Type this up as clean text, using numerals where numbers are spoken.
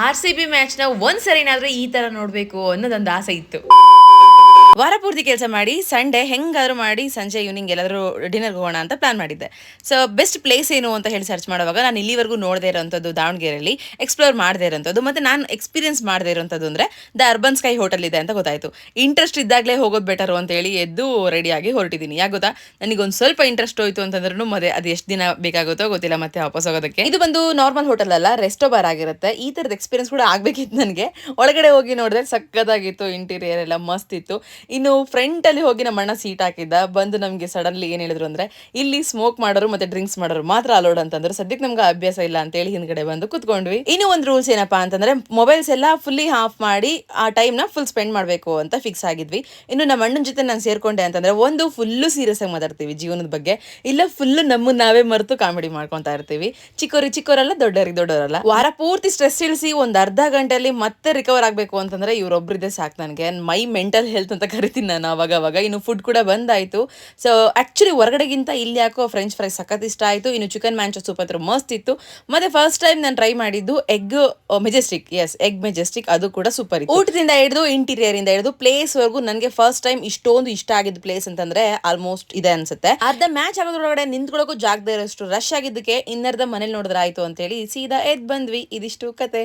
RCB ಮ್ಯಾಚ್ನ ಒಂದ್ಸರಿನಾದ್ರೂ ಈ ತರ ನೋಡ್ಬೇಕು ಅನ್ನೋದೊಂದು ಆಸೆ ಇತ್ತು. ವಾರ ಪೂರ್ತಿ ಕೆಲಸ ಮಾಡಿ ಸಂಡೇ ಹೆಂಗಾದ್ರೂ ಮಾಡಿ ಸಂಜೆ ಈವ್ನಿಂಗ್ ಎಲ್ಲಾದ್ರೂ ಡಿನ್ನರ್ಗೆ ಹೋಗೋಣ ಅಂತ ಪ್ಲಾನ್ ಮಾಡಿದ್ದೆ. ಸೊ ಬೆಸ್ಟ್ ಪ್ಲೇಸ್ ಏನು ಅಂತ ಹೇಳಿ ಸರ್ಚ್ ಮಾಡುವಾಗ ನಾನು ಇಲ್ಲಿವರೆಗೂ ನೋಡದೇ ಇರೋಂಥದ್ದು ದಾವಣಗೆರೆಯಲ್ಲಿ ಎಕ್ಸ್ಪ್ಲೋರ್ ಮಾಡದೇ ಇರೋಂಥದ್ದು ಮತ್ತೆ ನಾನು ಎಕ್ಸ್ಪೀರಿಯನ್ಸ್ ಮಾಡದೇ ಇರೋಂಥದ್ದು ಅಂದರೆ ದ ಅರ್ಬನ್ ಸ್ಕೈ ಹೋಟೆಲ್ ಇದೆ ಅಂತ ಗೊತ್ತಾಯಿತು. ಇಂಟ್ರೆಸ್ಟ್ ಇದ್ದಾಗಲೇ ಹೋಗೋದು ಬೆಟರು ಅಂತ ಹೇಳಿ ಎದ್ದು ರೆಡಿಯಾಗಿ ಹೊರಟಿದ್ದೀನಿ. ಯಾಕೆ ಗೊತ್ತಾ, ನನಗೊಂದು ಸ್ವಲ್ಪ ಇಂಟ್ರೆಸ್ಟ್ ಹೋಯಿತು ಅಂತಂದ್ರೂ ಮತ್ತೆ ಅದು ಎಷ್ಟು ದಿನ ಬೇಕಾಗುತ್ತೋ ಗೊತ್ತಿಲ್ಲ ಮತ್ತೆ ವಾಪಸ್ ಹೋಗೋದಕ್ಕೆ. ಇದು ಬಂದು ನಾರ್ಮಲ್ ಹೋಟೆಲ್ ಅಲ್ಲ, ರೆಸ್ಟೋ ಬಾರ್ ಆಗಿರುತ್ತೆ. ಈ ಥರದ ಎಕ್ಸ್ಪೀರಿಯನ್ಸ್ ಕೂಡ ಆಗಬೇಕಿತ್ತು ನನಗೆ. ಒಳಗಡೆ ಹೋಗಿ ನೋಡಿದ್ರೆ ಸಕ್ಕದಾಗಿತ್ತು, ಇಂಟೀರಿಯರ್ ಎಲ್ಲ ಮಸ್ತ್ ಇತ್ತು. ಇನ್ನು ಫ್ರಂಟ್ ಅಲ್ಲಿ ಹೋಗಿ ನಮ್ಮ ಅಣ್ಣ ಸೀಟ್ ಹಾಕಿದ್ದ. ಬಂದು ನಮಗೆ ಸಡನ್ಲಿ ಏನ್ ಹೇಳಿದ್ರು ಅಂದ್ರೆ ಇಲ್ಲಿ ಸ್ಮೋಕ್ ಮಾಡೋರು ಮತ್ತೆ ಡ್ರಿಂಕ್ಸ್ ಮಾಡೋರು ಮಾತ್ರ ಅಲೋಡ್ ಅಂತಂದ್ರೆ, ಸದ್ಯಕ್ಕೆ ನಮ್ಗೆ ಅಭ್ಯಾಸ ಇಲ್ಲ ಅಂತ ಹೇಳಿ ಹಿಂದ್ಗಡೆ ಬಂದು ಕುತ್ಕೊಂಡ್ವಿ. ಇನ್ನು ಒಂದು ರೂಲ್ಸ್ ಏನಪ್ಪಾ ಅಂತಂದ್ರೆ ಮೊಬೈಲ್ಸ್ ಎಲ್ಲ ಫುಲ್ಲಿ ಆಫ್ ಮಾಡಿ ಆ ಟೈಮ್ ನ ಫುಲ್ ಸ್ಪೆಂಡ್ ಮಾಡ್ಬೇಕು ಅಂತ ಫಿಕ್ಸ್ ಆಗಿದ್ವಿ. ಇನ್ನು ನಮ್ಮ ಅಣ್ಣನ ಜೊತೆ ನಾನು ಸೇರ್ಕೊಂಡೆ ಅಂತಂದ್ರೆ ಒಂದು ಫುಲ್ಲು ಸೀರಿಯಸ್ ಆಗಿ ಮಾತಾಡ್ತೀವಿ ಜೀವನದ ಬಗ್ಗೆ, ಇಲ್ಲ ಫುಲ್ ನಮ್ಮನ್ನ ನಾವೇ ಮರೆತು ಕಾಮಿಡಿ ಮಾಡ್ಕೊಂತಾ ಇರ್ತೀವಿ. ಚಿಕ್ಕವರೆಲ್ಲ ದೊಡ್ಡವರಲ್ಲ. ವಾರ ಪೂರ್ತಿ ಸ್ಟ್ರೆಸ್ ಇಳಿಸಿ ಒಂದ್ ಅರ್ಧ ಗಂಟೆಯಲ್ಲಿ ಮತ್ತೆ ರಿಕವರ್ ಆಗ್ಬೇಕು ಅಂತಂದ್ರೆ ಇವ್ರೊಬ್ರಿದೆ ಸಾಕು ನನಗೆ. ಮೈ ಮೆಂಟಲ್ ಹೆಲ್ತ್ ಅಂತ ಕರಿತೀನಿ ನಾನು ಅವಾಗ. ಇನ್ನು ಫುಡ್ ಕೂಡ ಬಂದಾಯ್ತು. ಸೊ ಆಕ್ಚುಲಿ ಹೊರಗಡೆಗಿಂತ ಇಲ್ಲಿ ಯಾಕೋ ಫ್ರೆಂಚ್ ಫ್ರೈಸ್ ಸಖತ್ ಇಷ್ಟ ಆಯ್ತು. ಇನ್ನು ಚಿಕನ್ ಮ್ಯಾಂಚೋ ಸೂಪ್ ಹತ್ರ ಮಸ್ತ್ ಇತ್ತು. ಮತ್ತೆ ಫಸ್ಟ್ ಟೈಮ್ ನಾನು ಟ್ರೈ ಮಾಡಿದ್ದು ಎಗ್ ಮೆಜೆಸ್ಟಿಕ್, ಅದು ಕೂಡ ಸೂಪರ್ ಇತ್ತು. ಊಟದಿಂದ ಹಿಡಿದು ಇಂಟೀರಿಯರ್ ಇಂದ ಹಿಡಿದು ಪ್ಲೇಸ್ ವರೆಗೂ ನನಗೆ ಫಸ್ಟ್ ಟೈಮ್ ಇಷ್ಟೊಂದು ಇಷ್ಟ ಆಗಿದ್ದು ಪ್ಲೇಸ್ ಅಂತಂದ್ರೆ ಆಲ್ಮೋಸ್ಟ್ ಇದೆ ಅನ್ಸುತ್ತೆ. ಅರ್ಧ ಮ್ಯಾಚ್ ಆಗೋದ್ರೊಳಗಡೆ ನಿಂತ್ಕೊಳ್ಳೋಕು ಜಾಗದ ಇರೋಷ್ಟು ರಶ್ ಆಗಿದ್ದಕ್ಕೆ ಇನ್ನರ್ಧ ಮನೇಲಿ ನೋಡಿದ್ರೆ ಆಯ್ತು ಅಂತ ಹೇಳಿ ಸೀದಾ ಎದ್ ಬಂದ್ವಿ. ಇದಿಷ್ಟು ಕತೆ.